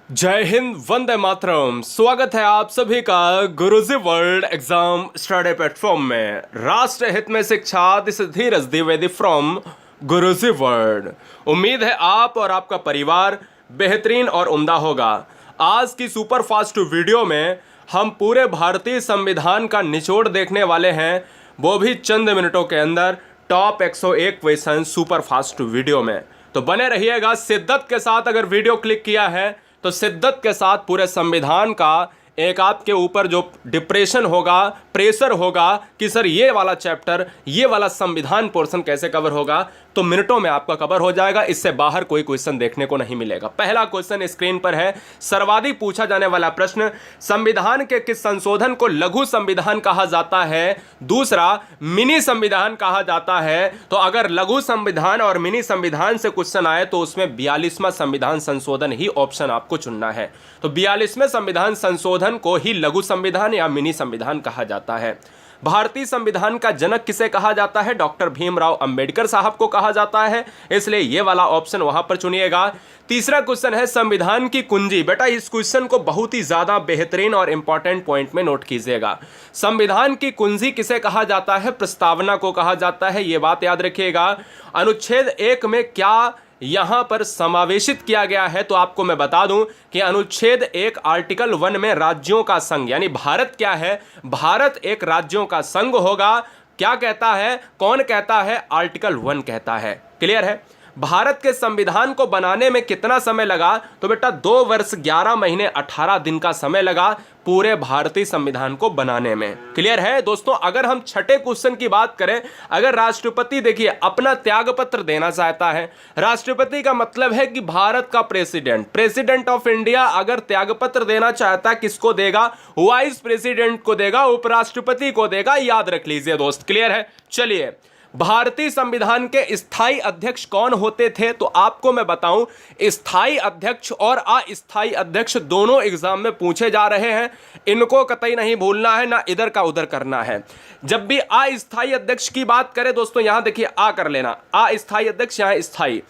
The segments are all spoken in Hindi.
जय हिंद, वंदे मातरम। स्वागत है आप सभी का गुरुजी वर्ल्ड एग्जाम स्टडी प्लेटफॉर्म में। राष्ट्र हित में शिक्षा, this is Dheeraj Dwivedi from Guruji world. उम्मीद है आप और आपका परिवार बेहतरीन और उम्दा होगा। आज की सुपर फास्ट वीडियो में हम पूरे भारतीय संविधान का निचोड़ देखने वाले हैं, वो भी चंद मिनटों के अंदर। Top 101 question super fast video में, तो बने रहिएगा शिद्दत के साथ। अगर वीडियो क्लिक किया है तो शिद्दत के साथ पूरे संविधान का एक आपके ऊपर जो डिप्रेशन होगा, प्रेशर होगा कि सर ये वाला चैप्टर, ये वाला संविधान पोर्शन कैसे कवर होगा, तो मिनटों में आपका कवर हो जाएगा। इससे बाहर कोई क्वेश्चन देखने को नहीं मिलेगा। पहला क्वेश्चन स्क्रीन पर है, सर्वाधिक पूछा जाने वाला प्रश्न, संविधान के किस संशोधन को लघु संविधान कहा जाता है? दूसरा, मिनी संविधान कहा जाता है। तो अगर लघु संविधान और मिनी संविधान से क्वेश्चन आए तो उसमें 42वां संविधान संशोधन ही ऑप्शन आपको चुनना है। तो 42वें संविधान संशोधन को ही लघु संविधान या मिनी संविधान कहा जाता है। भारतीय संविधान का जनक किसे कहा जाता है? डॉक्टर भीमराव अंबेडकर साहब को कहा जाता है, इसलिए यह वाला ऑप्शन वहां पर चुनिएगा। तीसरा क्वेश्चन है, संविधान की कुंजी। बेटा इस क्वेश्चन को बहुत ही ज्यादा बेहतरीन और इंपॉर्टेंट पॉइंट में नोट कीजिएगा। संविधान की कुंजी किसे कहा जाता है? प्रस्तावना को कहा जाता है, यह बात याद रखिएगा। अनुच्छेद 1 में क्या यहां पर समावेशित किया गया है? तो आपको मैं बता दूं कि अनुच्छेद 1 आर्टिकल 1 में राज्यों का संघ, यानी भारत क्या है? भारत एक राज्यों का संघ होगा। क्या कहता है? कौन कहता है? आर्टिकल 1 कहता है। क्लियर है? भारत के संविधान को बनाने में कितना समय लगा? तो बेटा 2 वर्ष 11 महीने 18 दिन का समय लगा पूरे भारतीय संविधान को बनाने में। क्लियर है दोस्तों? अगर हम छठे क्वेश्चन की बात करें, अगर राष्ट्रपति देखिए अपना त्याग पत्र देना चाहता है, राष्ट्रपति का मतलब है कि भारत का प्रेसिडेंट ऑफ इंडिया अगर त्याग पत्र देना चाहता है, किसको देगा? वाइस प्रेसिडेंट को देगा, उपराष्ट्रपति को देगा। याद रख लीजिए दोस्त। क्लियर है? चलिए, भारतीय संविधान के स्थायी अध्यक्ष कौन होते थे? तो आपको मैं बताऊं, स्थायी अध्यक्ष और अस्थायी अध्यक्ष दोनों एग्जाम में पूछे जा रहे हैं। इनको कतई नहीं भूलना है, ना इधर का उधर करना है। जब भी अस्थायी अध्यक्ष की बात करें दोस्तों, यहां देखिए आ कर लेना, अस्थायी अध्यक्ष, यहां स्थायी।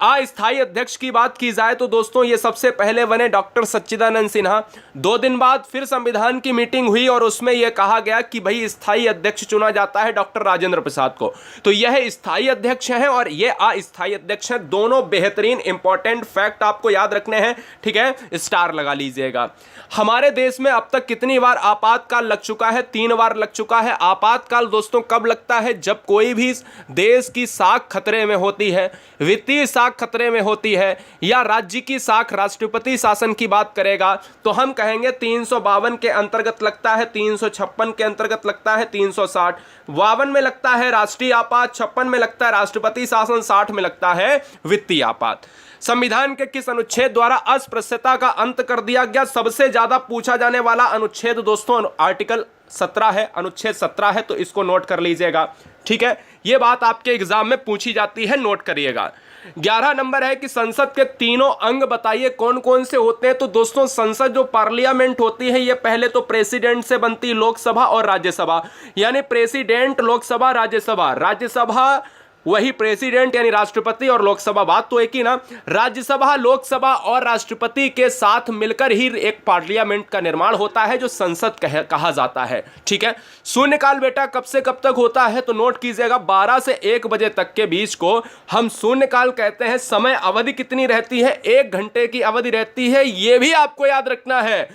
अस्थायी अध्यक्ष की बात की जाए तो दोस्तों ये सबसे पहले बने डॉक्टर सच्चिदानंद सिन्हा। 2 दिन बाद फिर संविधान की मीटिंग हुई और उसमें यह कहा गया कि भाई स्थायी अध्यक्ष चुना जाता है डॉक्टर राजेंद्र प्रसाद को। तो यह स्थायी अध्यक्ष हैं और यह अस्थायी अध्यक्ष हैं। दोनों बेहतरीन इंपॉर्टेंट फैक्ट आपको याद रखने हैं। ठीक है, स्टार लगा लीजिएगा। हमारे देश में अब तक कितनी बार आपातकाल लग चुका है? 3 बार लग चुका है। आपातकाल दोस्तों कब लगता है? जब कोई भी देश की साख खतरे में होती है, वित्तीय साख खतरे में होती है, या राज्य की साख राष्ट्रपति शासन की बात करेगा तो हम कहेंगे 352 के अंतर्गत लगता है, 356 के अंतर्गत लगता है, 360, 52 में लगता है राष्ट्रीय आपात, 56 में लगता है राष्ट्रपति शासन, 60 में लगता है वित्तीय आपात। संविधान के किस अनुच्छेद द्वारा अस्पृश्यता का अंत कर दिया गया? सबसे ज्यादा पूछा जाने वाला अनुच्छेद दोस्तों आर्टिकल 17 है, अनुच्छेद 17 है, तो इसको नोट कर लीजिएगा। ठीक है, यह बात आपके एग्जाम में पूछी जाती है, नोट करिएगा। 11 नंबर है कि संसद के तीनों अंग बताइए कौन कौन से होते हैं? तो दोस्तों संसद जो पार्लियामेंट होती है, ये पहले तो प्रेसिडेंट से बनती, लोकसभा और राज्यसभा, यानी प्रेसिडेंट, लोकसभा, राज्यसभा। राज्यसभा वही प्रेसिडेंट यानी राष्ट्रपति और लोकसभा, बात तो एक ही ना। राज्यसभा, लोकसभा और राष्ट्रपति के साथ मिलकर ही एक पार्लियामेंट का निर्माण होता है जो संसद कहा जाता है। ठीक है, शून्यकाल बेटा कब से कब तक होता है? तो नोट कीजिएगा, 12 से 1 बजे तक के बीच को हम शून्यकाल कहते हैं। समय अवधि कितनी रहती है? 1 घंटे की अवधि रहती है। यह भी आपको याद रखना है।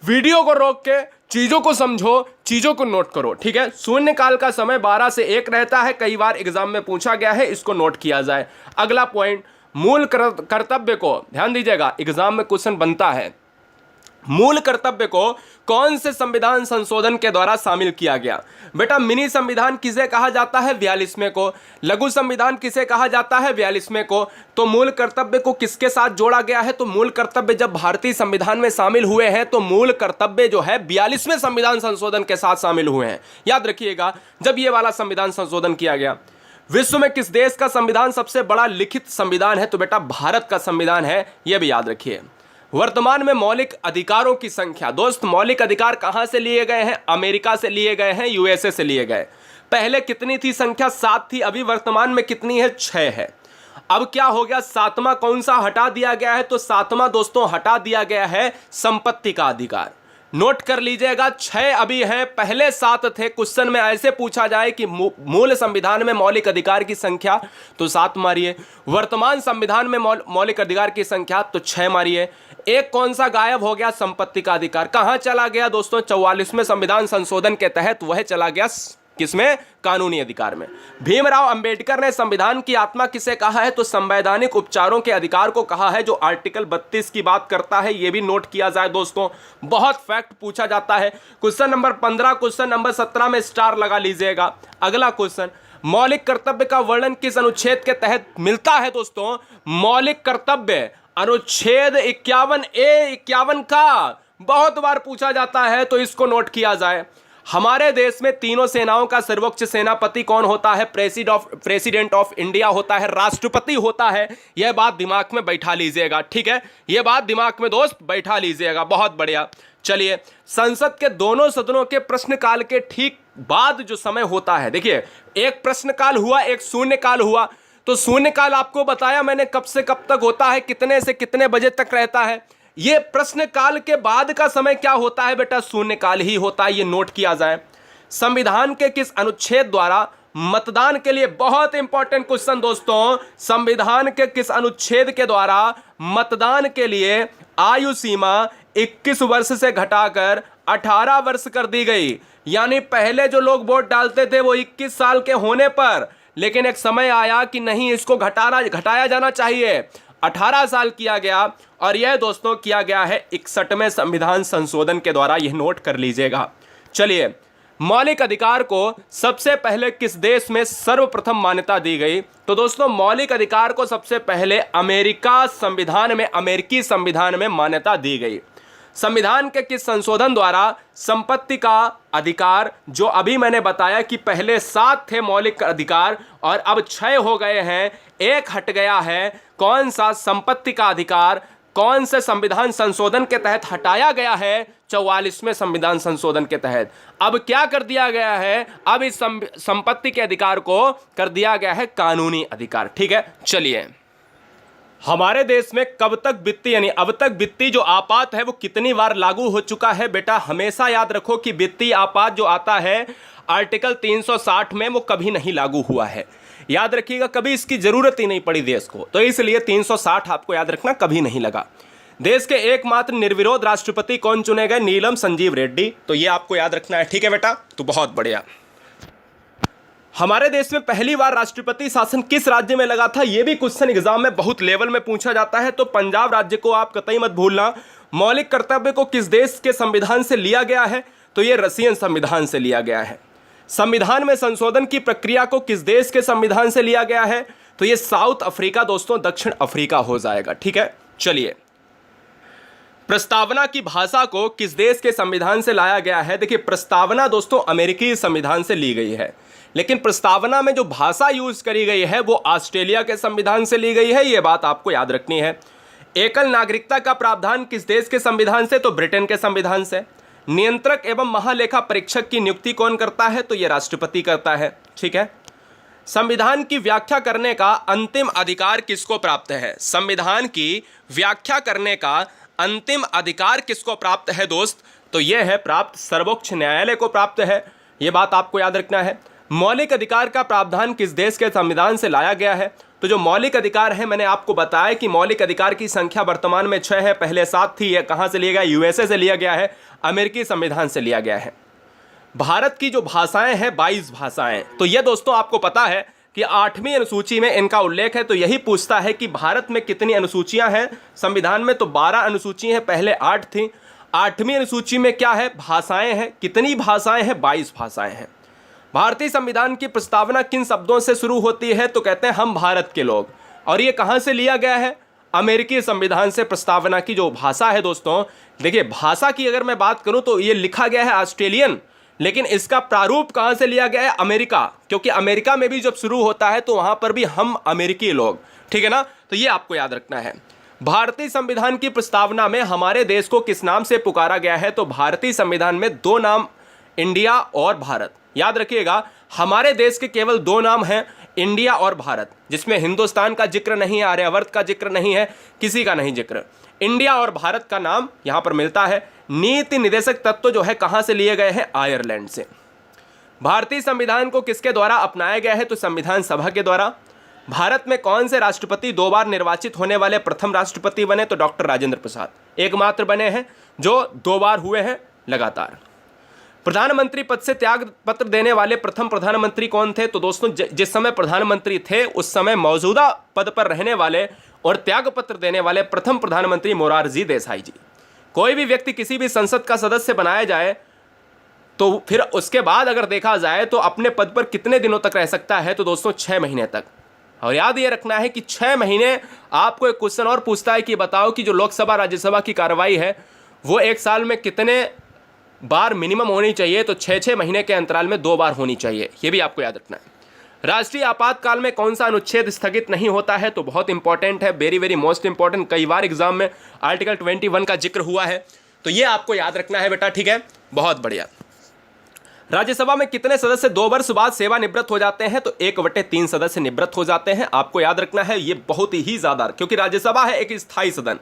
वीडियो को रोक के चीजों को समझो, चीजों को नोट करो। ठीक है, शून्यकाल का समय 12 से 1 रहता है, कई बार एग्जाम में पूछा गया है, इसको नोट किया जाए। अगला पॉइंट, मूल कर्तव्य को ध्यान दीजिएगा, एग्जाम में क्वेश्चन बनता है। मूल कर्तव्य को कौन से संविधान संशोधन के द्वारा शामिल किया गया? बेटा मिनी संविधान किसे कहा जाता है? 42वें को। लघु संविधान किसे कहा जाता है? 42वें को। तो मूल कर्तव्य को किसके साथ जोड़ा गया है? तो मूल कर्तव्य जब भारतीय संविधान में शामिल हुए हैं तो मूल कर्तव्य जो है 42वें संविधान संशोधन के साथ शामिल हुए हैं। याद रखिएगा, जब ये वाला संविधान संशोधन किया गया। विश्व में किस देश का संविधान सबसे बड़ा लिखित संविधान है? तो बेटा भारत का संविधान है, यह भी याद रखिए। वर्तमान में मौलिक अधिकारों की संख्या, दोस्त मौलिक अधिकार कहां से लिए गए हैं? अमेरिका से लिए गए हैं, यूएसए से लिए गए। पहले कितनी थी संख्या? 7 थी। अभी वर्तमान में कितनी है? 6 है। अब क्या हो गया, सातवां कौन सा हटा दिया गया है, तो सातवां दोस्तों हटा दिया गया है संपत्ति का अधिकार। नोट कर लीजिएगा, 6 अभी हैं, पहले 7 थे। क्वेश्चन में ऐसे पूछा जाए कि मूल संविधान में मौलिक अधिकार की संख्या, तो 7 मारिए। वर्तमान संविधान में मौलिक अधिकार की संख्या, तो 6 मारिए। एक कौन सा गायब हो गया, संपत्ति का अधिकार। कहां चला गया दोस्तों, 44वें संविधान संशोधन के तहत वह चला गया किसमें, कानूनी अधिकार में। भीमराव अंबेडकर ने संविधान की आत्मा किसे कहा है, तो संवैधानिक उपचारों के अधिकार को कहा है, जो आर्टिकल 32 की बात करता है। यह भी नोट किया जाए दोस्तों, बहुत फैक्ट पूछा जाता है। क्वेश्चन नंबर 15, क्वेश्चन नंबर 17 में स्टार लगा लीजिएगा। अगला क्वेश्चन, मौलिक कर्तव्य का वर्णन किस अनुच्छेद के तहत मिलता है दोस्तों। मौलिक कर्तव्य अनुच्छेद 51A 51 का बहुत बार पूछा जाता है, तो इसको नोट किया जाए। हमारे देश में तीनों सेनाओं का सर्वोच्च सेनापति कौन होता है, प्रेसिडेंट ऑफ इंडिया होता है, राष्ट्रपति होता है। यह बात दिमाग में बैठा लीजिएगा, ठीक है, यह बात दिमाग में दोस्त बैठा लीजिएगा, बहुत बढ़िया। चलिए, संसद के दोनों सदनों के प्रश्नकाल के ठीक बाद जो समय होता है, देखिए एक प्रश्नकाल हुआ, एक शून्यकाल हुआ। तो शून्यकाल आपको बताया मैंने कब से कब तक होता है, कितने से कितने बजे तक रहता है। ये प्रश्नकाल के बाद का समय क्या होता है बेटा, शून्यकाल ही होता है, ये नोट किया जाए। संविधान के किस अनुच्छेद द्वारा मतदान के लिए, बहुत इंपॉर्टेंट क्वेश्चन दोस्तों, संविधान के किस अनुच्छेद के द्वारा मतदान के लिए आयु सीमा 21 वर्ष से घटाकर 18 वर्ष कर दी गई। यानी पहले जो लोग वोट डालते थे वो 21 साल के होने पर, लेकिन एक समय आया कि नहीं, इसको घटाया जाना चाहिए, 18 साल किया गया। और यह दोस्तों किया गया है 61वें संविधान संशोधन के द्वारा, यह नोट कर लीजिएगा। चलिए, मौलिक अधिकार को सबसे पहले किस देश में सर्वप्रथम मान्यता दी गई, तो दोस्तों मौलिक अधिकार को सबसे पहले अमेरिकी संविधान में मान्यता दी गई। संविधान के किस संशोधन द्वारा संपत्ति का अधिकार, जो अभी मैंने बताया कि पहले 7 थे मौलिक अधिकार और अब 6 हो गए हैं, एक हट गया है, कौन सा, संपत्ति का अधिकार, कौन से संविधान संशोधन के तहत हटाया गया है, 44वें संविधान संशोधन के तहत। अब क्या कर दिया गया है, अब इस संपत्ति के अधिकार को कर दिया गया है कानूनी अधिकार, ठीक है। चलिए, हमारे देश में कब तक वित्तीय, यानी अब तक वित्तीय जो आपात है वो कितनी बार लागू हो चुका है बेटा। हमेशा याद रखो कि वित्तीय आपात जो आता है आर्टिकल 360 में, वो कभी नहीं लागू हुआ है। याद रखिएगा, कभी इसकी जरूरत ही नहीं पड़ी देश को, तो इसलिए 360 आपको याद रखना कभी नहीं लगा। देश के एकमात्र निर्विरोध राष्ट्रपति कौन चुने गए, नीलम संजीव रेड्डी, तो ये आपको याद रखना है, ठीक है बेटा। तो बहुत बढ़िया। हमारे देश में पहली बार राष्ट्रपति शासन किस राज्य में लगा था, यह भी क्वेश्चन एग्जाम में बहुत लेवल में पूछा जाता है, तो पंजाब राज्य को आप कतई मत भूलना। मौलिक कर्तव्य को किस देश के संविधान से लिया गया है, तो यह रशियन संविधान से लिया गया है। संविधान में संशोधन की प्रक्रिया को किस देश के संविधान से लिया गया है, तो यह साउथ अफ्रीका दोस्तों, दक्षिण अफ्रीका हो जाएगा, ठीक है। चलिए, प्रस्तावना की भाषा को किस देश के संविधान से लाया गया है। देखिए, प्रस्तावना दोस्तों अमेरिकी संविधान से ली गई है, लेकिन प्रस्तावना में जो भाषा यूज करी गई है वो ऑस्ट्रेलिया के संविधान से ली गई है, ये बात आपको याद रखनी है। एकल नागरिकता का प्रावधान किस देश के संविधान से, तो ब्रिटेन के संविधान से। नियंत्रक एवं महालेखा परीक्षक की नियुक्ति कौन करता है, तो ये राष्ट्रपति करता है, ठीक है। संविधान की व्याख्या करने का अंतिम अधिकार किसको प्राप्त है, संविधान की व्याख्या करने का अंतिम अधिकार किसको प्राप्त है दोस्त, तो यह है प्राप्त सर्वोच्च न्यायालय को प्राप्त है, यह बात आपको याद रखना है। मौलिक अधिकार का प्रावधान किस देश के संविधान से लाया गया है, तो जो मौलिक अधिकार है मैंने आपको बताया कि मौलिक अधिकार की संख्या वर्तमान में 6 है, पहले 7 थी। यह कहां से लिया गया, यूएसए से लिया गया है, अमेरिकी संविधान से लिया गया है। भारत की जो भाषाएं हैं 22 भाषाएं, तो यह दोस्तों आपको पता है कि 8वीं अनुसूची में इनका उल्लेख है। तो यही पूछता है कि भारत में कितनी अनुसूचियां हैं संविधान में, तो 12 अनुसूची हैं, पहले 8 थी। 8वीं अनुसूची में क्या है, भाषाएं हैं, कितनी भाषाएं हैं, 22 भाषाएं हैं। भारतीय संविधान की प्रस्तावना किन शब्दों से शुरू होती है, तो कहते हैं हम भारत के लोग, और ये कहां से लिया गया है, अमेरिकी संविधान से। प्रस्तावना की जो भाषा है दोस्तों, देखिए भाषा की अगर मैं बात करूं तो ये लिखा गया है ऑस्ट्रेलियन, लेकिन इसका प्रारूप कहां से लिया गया है, अमेरिका, क्योंकि अमेरिका में भी जब शुरू होता है तो वहां पर भी हम अमेरिकी लोग, ठीक है ना। तो ये आपको याद रखना है। भारतीय संविधान की प्रस्तावना में हमारे देश को किस नाम से पुकारा गया है, तो भारतीय संविधान में 2 नाम, इंडिया और भारत। याद रखिएगा, हमारे देश के केवल 2 नाम हैं, इंडिया और भारत, जिसमें हिंदुस्तान का जिक्र नहीं है, आर्यावर्त का जिक्र नहीं है, किसी का नहीं जिक्र, इंडिया और भारत का नाम यहां पर मिलता है। नीति निर्देशक तत्व जो है कहां से लिए गए हैं? आयरलैंड से। भारतीय संविधान को किसके द्वारा अपनाया गया है? तो संविधान सभा के द्वारा। भारत में कौन से राष्ट्रपति 2 बार निर्वाचित होने वाले प्रथम राष्ट्रपति बने? तो डॉक्टर राजेंद्र प्रसाद एकमात्र बने हैं जो 2 बार हुए हैं लगातार। प्रधानमंत्री पद से त्याग पत्र देने वाले प्रथम प्रधानमंत्री कौन थे? तो दोस्तों जिस समय प्रधानमंत्री थे उस समय मौजूदा पद पर रहने वाले और त्याग पत्र देने वाले प्रथम प्रधानमंत्री मोरारजी देसाई जी। कोई भी व्यक्ति किसी भी संसद का सदस्य बनाया जाए तो फिर उसके बाद अगर देखा जाए तो अपने पद पर कितने दिनों तक रह सकता है? तो दोस्तों 6 महीने तक। और याद ये रखना है कि 6 महीने। आपको एक क्वेश्चन और पूछता है कि बताओ कि जो लोकसभा राज्यसभा की कार्रवाई है वो एक साल में कितने बार मिनिमम होनी चाहिए? तो 6-6 महीने के अंतराल में 2 बार होनी चाहिए, ये भी आपको याद रखना है। राष्ट्रीय आपातकाल में कौन सा अनुच्छेद स्थगित नहीं होता है? तो बहुत इंपॉर्टेंट है, वेरी वेरी मोस्ट इंपॉर्टेंट। कई बार एग्जाम में आर्टिकल 21 का जिक्र हुआ है, तो ये आपको याद रखना है बेटा, ठीक है, बहुत बढ़िया। राज्यसभा में कितने सदस्य 2 वर्ष बाद सेवानिवृत्त हो जाते हैं? तो 1/3 सदस्य निवृत्त हो जाते हैं। आपको याद रखना है ये बहुत ही ज्यादा, क्योंकि राज्यसभा है एक स्थायी सदन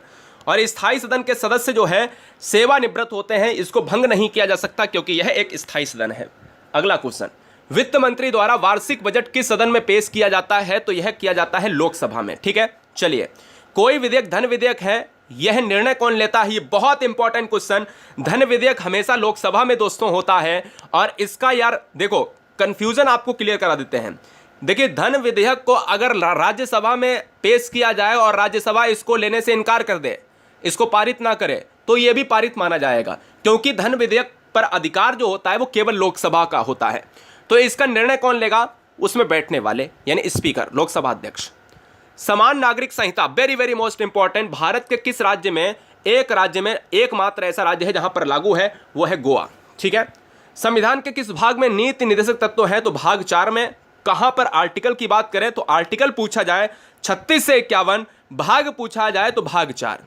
और स्थायी सदन के सदस्य जो है सेवानिवृत्त होते हैं, इसको भंग नहीं किया जा सकता क्योंकि यह एक स्थायी सदन है। अगला क्वेश्चन, वित्त मंत्री द्वारा वार्षिक बजट किस सदन में पेश किया जाता है? तो यह किया जाता है लोकसभा में, ठीक है। चलिए, कोई विधेयक धन विधेयक है, यह निर्णय कौन लेता है? ये बहुत इंपॉर्टेंट क्वेश्चन। धन विधेयक हमेशा लोकसभा में दोस्तों होता है और इसका यार देखो कंफ्यूजन आपको क्लियर करा देते हैं। देखिए, धन विधेयक को अगर राज्यसभा में पेश किया जाए और राज्यसभा इसको लेने से इनकार कर दे, इसको पारित ना करे, तो यह भी पारित माना जाएगा, क्योंकि धन विधेयक पर अधिकार जो होता है वो केवल लोकसभा का होता है। तो इसका निर्णय कौन लेगा? उसमें बैठने वाले यानी स्पीकर, लोकसभा अध्यक्ष। समान नागरिक संहिता, very very most important. Bharat के किस राज्य में, एक राज्य में एकमात्र ऐसा राज्य है जहां पर लागू है, वो है गोवा, ठीक है। संविधान के किस भाग में नीति निर्देशक तत्व है? तो भाग 4 में। कहां पर आर्टिकल की बात करें तो आर्टिकल पूछा जाए 36 से 51, भाग पूछा जाए तो भाग 4।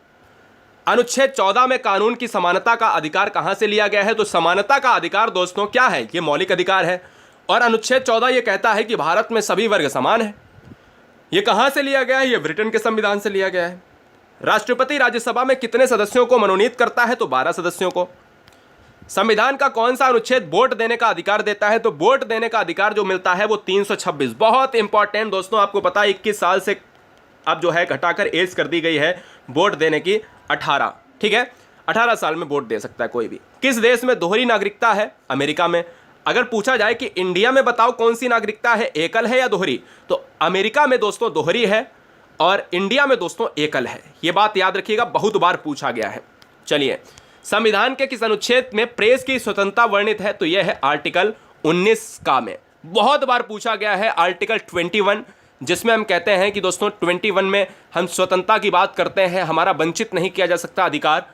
अनुच्छेद 14 में कानून की समानता का अधिकार कहां से लिया गया है? तो समानता का अधिकार दोस्तों क्या है? यह मौलिक अधिकार है और अनुच्छेद 14 यह कहता है कि भारत में सभी वर्ग समान है। यह कहां से लिया गया है? यह ब्रिटेन के संविधान से लिया गया है। राष्ट्रपति राज्यसभा में कितने सदस्यों को मनोनीत करता है? तो 12 सदस्यों को। संविधान का कौन सा अनुच्छेद वोट देने का अधिकार देता है? तो वोट देने का अधिकार जो मिलता है वो 326। बहुत इंपॉर्टेंट दोस्तों, आपको पता है 21 साल से अब जो है घटाकर एज कर दी गई है वोट देने की 18, ठीक है। 18 साल में वोट दे सकता है कोई भी। किस देश में दोहरी नागरिकता है? अमेरिका में। अगर पूछा जाए कि इंडिया में बताओ कौन सी नागरिकता है, एकल है या दोहरी, तो अमेरिका में दोस्तों दोहरी है और इंडिया में दोस्तों एकल है। यह बात याद रखिएगा, बहुत बार पूछा गया है। चलिए, संविधान के किस अनुच्छेद में प्रेस की स्वतंत्रता वर्णित है? तो यह है आर्टिकल 19 का में। बहुत बार पूछा गया है आर्टिकल 21, जिसमें हम कहते हैं कि दोस्तों 21 में हम स्वतंत्रता की बात करते हैं, हमारा वंचित नहीं किया जा सकता अधिकार।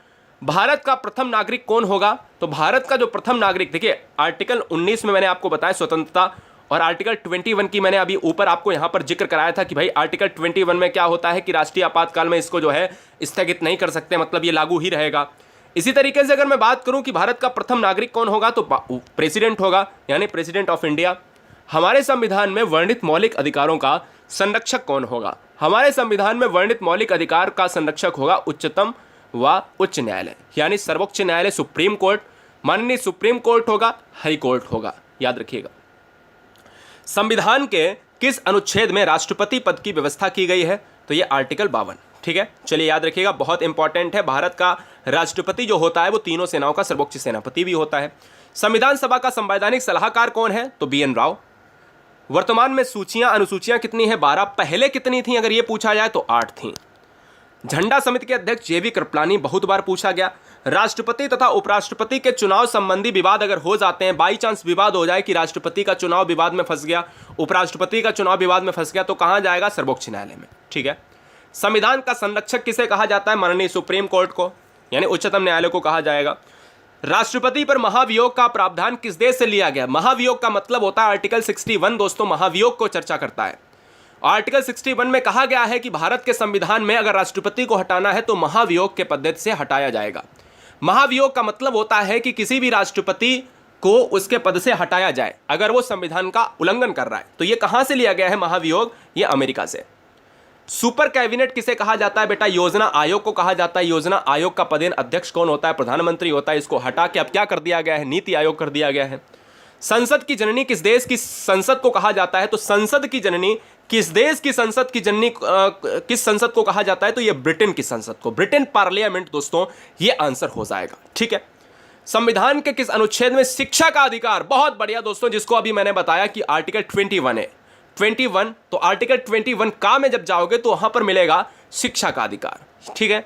भारत का प्रथम नागरिक कौन होगा? तो भारत का जो प्रथम नागरिक, देखिए आर्टिकल 19 में मैंने आपको बताया स्वतंत्रता और आर्टिकल 21 की मैंने अभी ऊपर आपको यहां पर जिक्र कराया था कि भाई आर्टिकल 21 में क्या होता है कि राष्ट्रीय आपातकाल में इसको जो है स्थगित नहीं कर सकते, मतलब ये लागू ही रहेगा। इसी तरीके से अगर मैं बात करूं कि भारत का प्रथम नागरिक कौन होगा, तो प्रेसिडेंट होगा, यानी प्रेसिडेंट ऑफ इंडिया। हमारे संविधान में वर्णित मौलिक अधिकारों का संरक्षक कौन होगा? हमारे संविधान में वर्णित मौलिक अधिकार का संरक्षक होगा उच्चतम व उच्च न्यायालय, यानी सर्वोच्च न्यायालय, सुप्रीम कोर्ट, माननीय सुप्रीम कोर्ट होगा, हाई कोर्ट होगा, याद रखिएगा। संविधान के किस अनुच्छेद में राष्ट्रपति पद की व्यवस्था की गई है? तो ये आर्टिकल 52, ठीक है। चलिए याद रखिएगा, बहुत इंपॉर्टेंट है। भारत का राष्ट्रपति जो होता है वो तीनों सेनाओं का सर्वोच्च सेनापति भी होता है। संविधान सभा का संवैधानिक सलाहकार कौन है? तो BN राव। वर्तमान में सूचियां, अनुसूचियां कितनी है? 12। पहले कितनी थी अगर ये पूछा जाए तो 8 थी। झंडा समिति के अध्यक्ष JV कृपलानी, बहुत बार पूछा गया। राष्ट्रपति तथा उपराष्ट्रपति के चुनाव संबंधी विवाद अगर हो जाते हैं, बाई चांस विवाद हो जाए कि राष्ट्रपति का चुनाव विवाद में फंस गया, उपराष्ट्रपति का चुनाव विवाद में फंस गया, तो कहां जाएगा? सर्वोच्च न्यायालय में, ठीक है। संविधान का संरक्षक किसे कहा जाता है? माननीय सुप्रीम कोर्ट को, यानी उच्चतम न्यायालय को कहा जाएगा। राष्ट्रपति पर महाभियोग का प्रावधान किस देश से लिया गया? महाभियोग का मतलब होता है आर्टिकल 61 दोस्तों, महाभियोग को चर्चा करता है। आर्टिकल 61 में कहा गया है कि भारत के संविधान में अगर राष्ट्रपति को हटाना है तो महाभियोग के पद्धति से हटाया जाएगा। महाभियोग का मतलब होता है कि किसी भी राष्ट्रपति को उसके पद से हटाया जाए अगर वो संविधान का उल्लंघन कर रहा है। तो ये कहां से लिया गया है महाभियोग? ये अमेरिका से। सुपर कैबिनेट किसे कहा जाता है बेटा? योजना आयोग को कहा जाता है। योजना आयोग का पदेन अध्यक्ष कौन होता है? प्रधानमंत्री होता है। इसको हटा के अब क्या कर दिया गया है? नीति आयोग कर दिया गया है। संसद की जननी किस देश की संसद को कहा जाता है? तो संसद की जननी किस देश की संसद की जननी किस संसद को कहा जाता है? तो ये ब्रिटेन की संसद को, ब्रिटेन पार्लियामेंट दोस्तों, ये आंसर हो जाएगा। ठीक है। संविधान के किस अनुच्छेद में शिक्षा का अधिकार? बहुत बढ़िया दोस्तों, जिसको अभी मैंने बताया कि आर्टिकल 21 है। 21, तो आर्टिकल 21 का में जब जाओगे तो वहां पर मिलेगा शिक्षा का अधिकार। ठीक है।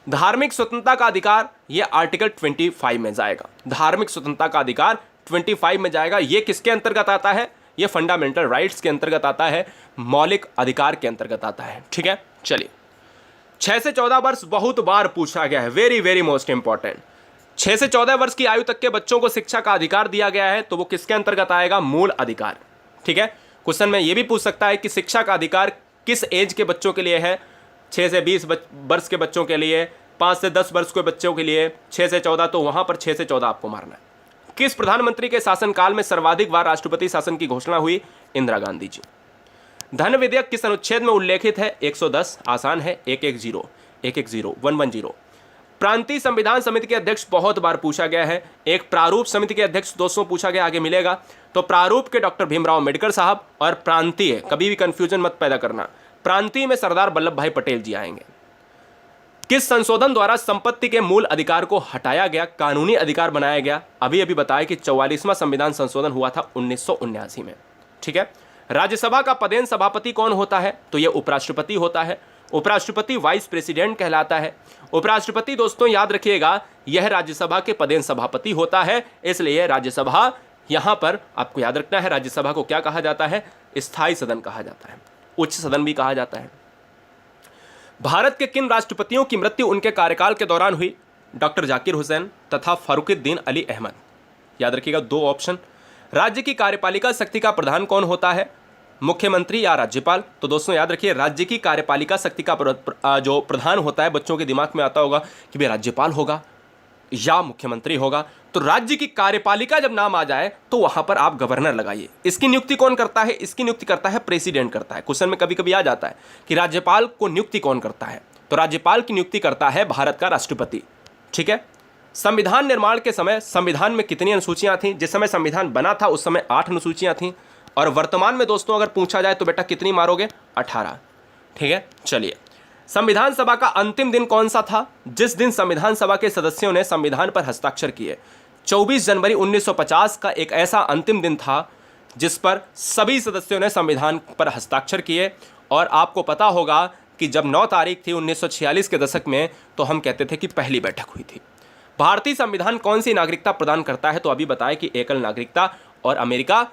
धार्मिक स्वतंत्रता का अधिकार, ये आर्टिकल 25 में जाएगा। धार्मिक स्वतंत्रता का अधिकार 25 में जाएगा। ये किसके अंतर्गत आता है? ये फंडामेंटल राइट्स के अंतर्गत आता है, मौलिक अधिकार के अंतर्गत आता है। ठीक है। चलिए, 6 से 14 वर्ष बहुत बार पूछा गया है, वेरी वेरी मोस्ट इंपॉर्टेंट। 6 से 14 वर्ष की आयु तक के बच्चों को शिक्षा का अधिकार दिया गया है, तो वो किसके अंतर्गत आएगा? मूल अधिकार। ठीक है। क्वेश्चन में ये भी पूछ सकता है कि शिक्षा का अधिकार किस एज के बच्चों के लिए है? 6 से 20 वर्ष के बच्चों के लिए, 5 से 10 वर्ष के बच्चों के लिए, 6 से 14, तो वहां पर 6 से 14 आपको मारना है। किस प्रधानमंत्री के शासनकाल में सर्वाधिक बार राष्ट्रपति शासन की घोषणा हुई? इंदिरा गांधी जी। धन विधेयक किस अनुच्छेद में उल्लेखित है? 110, आसान है, 110, 110। प्रांतीय संविधान समिति के अध्यक्ष बहुत बार पूछा गया है। एक प्रारूप समिति के अध्यक्ष दोस्तों पूछा गया, आगे मिलेगा। तो प्रारूप के डॉक्टर भीमराव अम्बेडकर साहब, और प्रांतीय, कभी भी कंफ्यूजन मत पैदा करना, प्रांतीय में सरदार वल्लभ भाई पटेल जी आएंगे। किस संशोधन द्वारा संपत्ति के मूल अधिकार को हटाया गया, कानूनी अधिकार बनाया गया? अभी बताया कि 44वां संविधान संशोधन हुआ था 1979 में। ठीक है। राज्यसभा का पदेन सभापति कौन होता है? तो यह उपराष्ट्रपति होता है। उपराष्ट्रपति वाइस प्रेसिडेंट कहलाता है। उपराष्ट्रपति दोस्तों याद रखिएगा, यह राज्यसभा के पदेन सभापति होता है, इसलिए राज्यसभा यहां पर आपको याद रखना है। राज्यसभा को क्या कहा जाता है? स्थायी सदन कहा जाता है, उच्च सदन भी कहा जाता है। भारत के किन राष्ट्रपतियों की मृत्यु उनके कार्यकाल के दौरान हुई? डॉक्टर जाकिर हुसैन तथा फरुखुद्दीन अली अहमद। याद रखिएगा, 2 ऑप्शन। राज्य की कार्यपालिका शक्ति का प्रधान कौन होता है? मुख्यमंत्री या राज्यपाल? तो दोस्तों याद रखिए, राज्य की कार्यपालिका शक्ति का जो प्रधान होता है, बच्चों के दिमाग में आता होगा कि भाई राज्यपाल होगा या मुख्यमंत्री होगा। तो राज्य की कार्यपालिका जब नाम आ जाए तो वहां पर आप गवर्नर लगाइए। इसकी नियुक्ति कौन करता है? इसकी नियुक्ति करता है प्रेसिडेंट करता है। क्वेश्चन में कभी कभी आ जाता है कि राज्यपाल को नियुक्ति कौन करता है? तो राज्यपाल की नियुक्ति करता है भारत का राष्ट्रपति। ठीक है। संविधान निर्माण के समय संविधान में कितनी अनुसूचियां थी? जिस समय संविधान बना था उस समय 8 अनुसूचियां थी, और वर्तमान में दोस्तों अगर पूछा जाए तो बेटा कितनी मारोगे? 18। ठीक है। चलिए, संविधान सभा का अंतिम दिन कौन सा था? जिस दिन संविधान सभा के सदस्यों ने संविधान पर हस्ताक्षर किए। 24 जनवरी 1950 का एक ऐसा अंतिम दिन था जिस पर सभी सदस्यों ने संविधान पर हस्ताक्षर किए। और आपको पता होगा कि जब 9 तारीख थी 1946 के दशक में, तो हम कहते थे कि पहली बैठक हुई थी। भारतीय संविधान कौन सी नागरिकता प्रदान करता है? तो अभी बताया कि एकल नागरिकता, और अमेरिका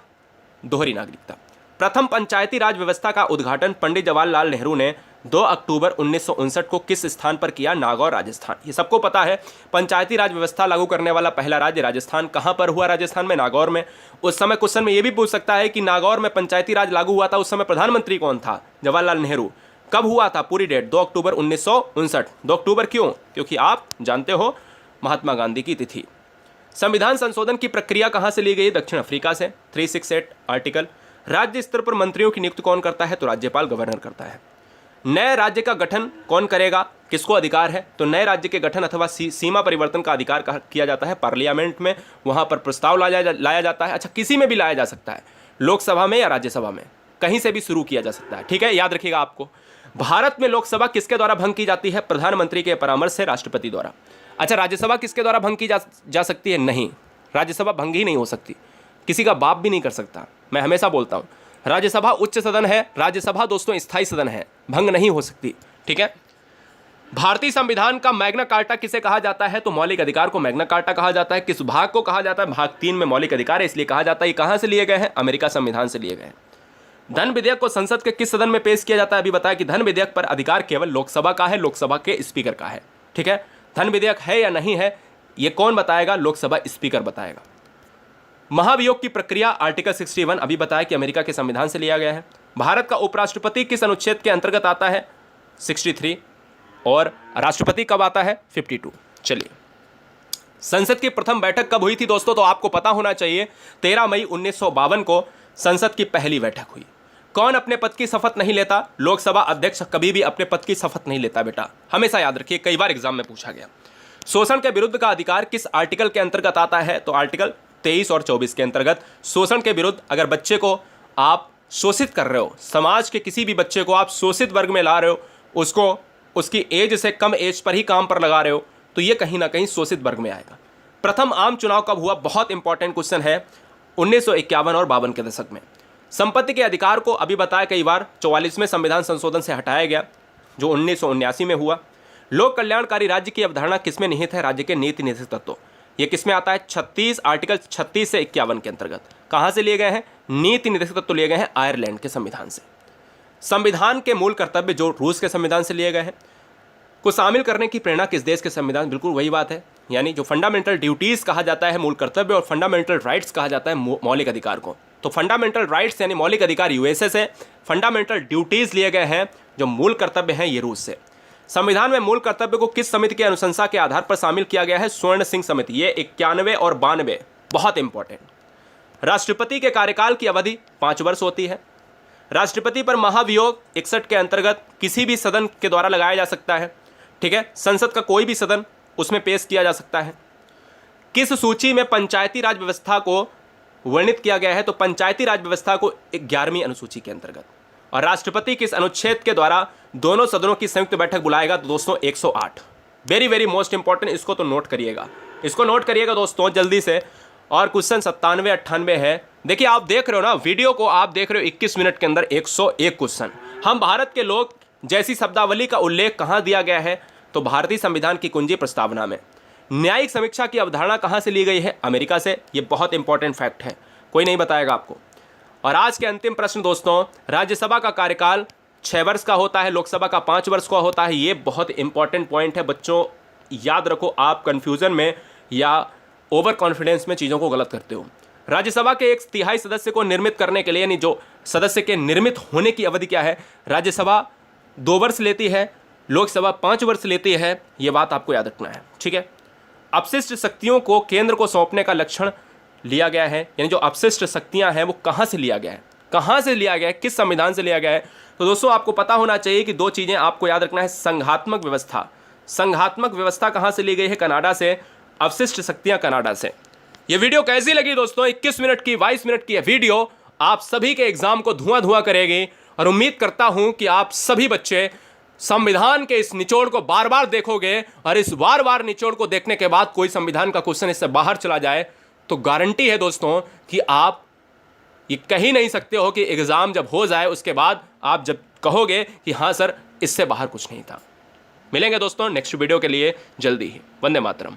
दोहरी नागरिकता। प्रथम पंचायती राज व्यवस्था का उद्घाटन पंडित जवाहरलाल नेहरू ने 2 अक्टूबर 1959 को किस स्थान पर किया? नागौर, राजस्थान। ये सबको पता है, पंचायती राज व्यवस्था लागू करने वाला पहला राज्य राजस्थान। कहां पर हुआ? राजस्थान में, नागौर में। उस समय क्वेश्चन में ये भी पूछ सकता है कि नागौर में पंचायती राज लागू हुआ था, उस समय प्रधानमंत्री कौन था? जवाहरलाल नेहरू। कब हुआ था? पूरी डेट 2 अक्टूबर 1959। 2 अक्टूबर क्यों? क्योंकि आप जानते हो महात्मा गांधी की तिथि। संविधान संशोधन की प्रक्रिया कहां से ली गई? दक्षिण अफ्रीका से। 368 आर्टिकल। राज्य स्तर पर मंत्रियों की नियुक्ति कौन करता है? तो राज्यपाल, गवर्नर करता है। नए राज्य का गठन कौन करेगा? किसको अधिकार है? तो नए राज्य के गठन अथवा सीमा परिवर्तन का अधिकार किया जाता है पार्लियामेंट में। वहां पर प्रस्ताव लाया जाता है। अच्छा, किसी में भी लाया जा सकता है, लोकसभा में या राज्यसभा में, कहीं से भी शुरू किया जा सकता है। ठीक है, याद रखिएगा आपको। भारत में लोकसभा किसके द्वारा भंग की जाती है? प्रधानमंत्री के परामर्श से, राष्ट्रपति द्वारा। अच्छा, राज्यसभा किसके द्वारा भंग की जा सकती है? नहीं, राज्यसभा भंग ही नहीं हो सकती, किसी का बाप भी नहीं कर सकता। मैं हमेशा बोलता हूं, राज्यसभा उच्च सदन है, राज्यसभा दोस्तों स्थायी सदन है, भंग नहीं हो सकती। ठीक है। भारतीय संविधान का मैग्ना कार्टा किसे कहा जाता है? तो मौलिक अधिकार को मैग्ना कार्टा कहा जाता है। किस भाग को कहा जाता है? भाग 3 में मौलिक अधिकार है, इसलिए कहा जाता है। ये कहां से लिए गए हैं? अमेरिका संविधान से लिए गए हैं। धन विधेयक को संसद के किस सदन में पेश किया जाता है? अभी बताया कि धन विधेयक पर अधिकार केवल लोकसभा का है, लोकसभा के स्पीकर का है। ठीक है। धन विधेयक है या नहीं है, यह कौन बताएगा? लोकसभा स्पीकर बताएगा। महाभियोग की प्रक्रिया आर्टिकल 61 अभी बताया कि अमेरिका के संविधान से लिया गया है। भारत का उपराष्ट्रपति किस अनुच्छेद के अंतर्गत आता है? 63। और राष्ट्रपति कब आता है? 52। चलिए, संसद की प्रथम बैठक कब हुई थी दोस्तों? तो आपको पता होना चाहिए, 13 मई 1952 को संसद की पहली बैठक हुई। कौन अपने पद की शपथ नहीं लेता? लोकसभा अध्यक्ष कभी भी अपने पद की शपथ नहीं लेता बेटा, हमेशा याद रखिए, कई बार एग्जाम में पूछा गया। शोषण के विरुद्ध का अधिकार किस आर्टिकल के अंतर्गत आता है? तो आर्टिकल 23 और 24 के अंतर्गत शोषण के विरुद्ध, अगर बच्चे को आप शोषित कर रहे हो, समाज के किसी भी बच्चे को आप शोषित वर्ग में ला रहे हो, उसको उसकी एज से कम एज पर ही काम पर लगा रहे हो, तो ये कहीं ना कहीं शोषित वर्ग में आएगा। प्रथम आम चुनाव कब हुआ? बहुत इंपॉर्टेंट क्वेश्चन है, 1951 और 52 के दशक में। संपत्ति के अधिकार को अभी बताया कई बार, 44वें संविधान संशोधन से हटाया गया, जो 1979 में हुआ। लोक कल्याणकारी राज्य की अवधारणा किसमें निहित है? राज्य के नीति निदेशक तत्व। ये किसमें आता है? 36 आर्टिकल 36 से 51 के अंतर्गत। कहाँ से लिए गए हैं? नीति निदेशक तत्व लिए गए हैं आयरलैंड के संविधान से। संविधान के मूल कर्तव्य जो रूस के संविधान से लिए गए हैं, को शामिल करने की प्रेरणा किस देश के संविधान? बिल्कुल वही बात है, यानी जो फंडामेंटल ड्यूटीज कहा जाता है मूल कर्तव्य, और फंडामेंटल राइट्स कहा जाता है मौलिक अधिकार को। तो फंडामेंटल राइट्स यानी मौलिक अधिकार यूएसए से, फंडामेंटल ड्यूटीज लिए गए हैं जो मूल कर्तव्य हैं ये रूस से। संविधान में मूल कर्तव्य को किस समिति की अनुशंसा के आधार पर शामिल किया गया है? स्वर्ण सिंह समिति। ये 91 और 92 बहुत इंपॉर्टेंट। राष्ट्रपति के कार्यकाल की अवधि 5 वर्ष होती है। राष्ट्रपति पर महाभियोग 61 के अंतर्गत किसी भी सदन के द्वारा लगाया जा सकता है, ठीक है, संसद का कोई भी सदन उसमें पेश किया जा सकता है। किस सूची में पंचायती राज व्यवस्था को वर्णित किया गया है? तो पंचायती राज व्यवस्था को 11वीं अनुसूची के अंतर्गत। और राष्ट्रपति किस अनुच्छेद के द्वारा दोनों सदनों की संयुक्त बैठक बुलाएगा? तो दोस्तों 108। वेरी वेरी मोस्ट इंपॉर्टेंट, इसको तो नोट करिएगा, इसको नोट करिएगा दोस्तों जल्दी से। और क्वेश्चन 97 98 है। देखिए आप देख रहे हो ना वीडियो को, आप देख रहे हो 21 मिनट के अंदर 101 क्वेश्चन। हम भारत के लोग जैसी शब्दावली का उल्लेख कहाँ दिया गया है? तो भारतीय संविधान की कुंजी प्रस्तावना में। न्यायिक समीक्षा की अवधारणा कहाँ से ली गई है? अमेरिका से। ये बहुत इंपॉर्टेंट फैक्ट है, कोई नहीं बताएगा आपको। और आज के अंतिम प्रश्न दोस्तों, राज्यसभा का कार्यकाल 6 वर्ष का होता है, लोकसभा का 5 वर्ष का होता है। ये बहुत इंपॉर्टेंट पॉइंट है बच्चों, याद रखो, आप कंफ्यूजन में या ओवर कॉन्फिडेंस में चीज़ों को गलत करते हो। राज्यसभा के 1/3 सदस्य को निर्मित करने के लिए, यानी जो सदस्य के निर्मित होने की अवधि क्या है? राज्यसभा 2 वर्ष लेती है, लोकसभा 5 वर्ष लेती है। ये बात आपको याद रखना है, ठीक है। अपशिष्ट शक्तियों को केंद्र को सौंपने का लक्षण लिया गया है, यानी जो अपशिष्ट शक्तियां हैं वो कहाँ से लिया गया है? कहाँ से लिया गया है? किस संविधान से लिया गया है? तो दोस्तों आपको पता होना चाहिए कि 2 चीज़ें आपको याद रखना है। संघात्मक व्यवस्था, संघात्मक व्यवस्था कहाँ से ली गई है? कनाडा से। अवशिष्ट शक्तियाँ कनाडा से। ये वीडियो कैसी लगी दोस्तों? 21 मिनट की, 22 मिनट की वीडियो आप सभी के एग्जाम को धुआं करेगी। और उम्मीद करता हूं कि आप सभी बच्चे संविधान के इस निचोड़ को बार बार देखोगे, और इस बार बार निचोड़ को देखने के बाद कोई संविधान का क्वेश्चन इससे बाहर चला जाए तो गारंटी है दोस्तों कि आप ये कह ही नहीं सकते हो कि एग्जाम जब हो जाए उसके बाद आप जब कहोगे कि हाँ सर इससे बाहर कुछ नहीं था। मिलेंगे दोस्तों नेक्स्ट वीडियो के लिए जल्दी ही। वंदे मातरम।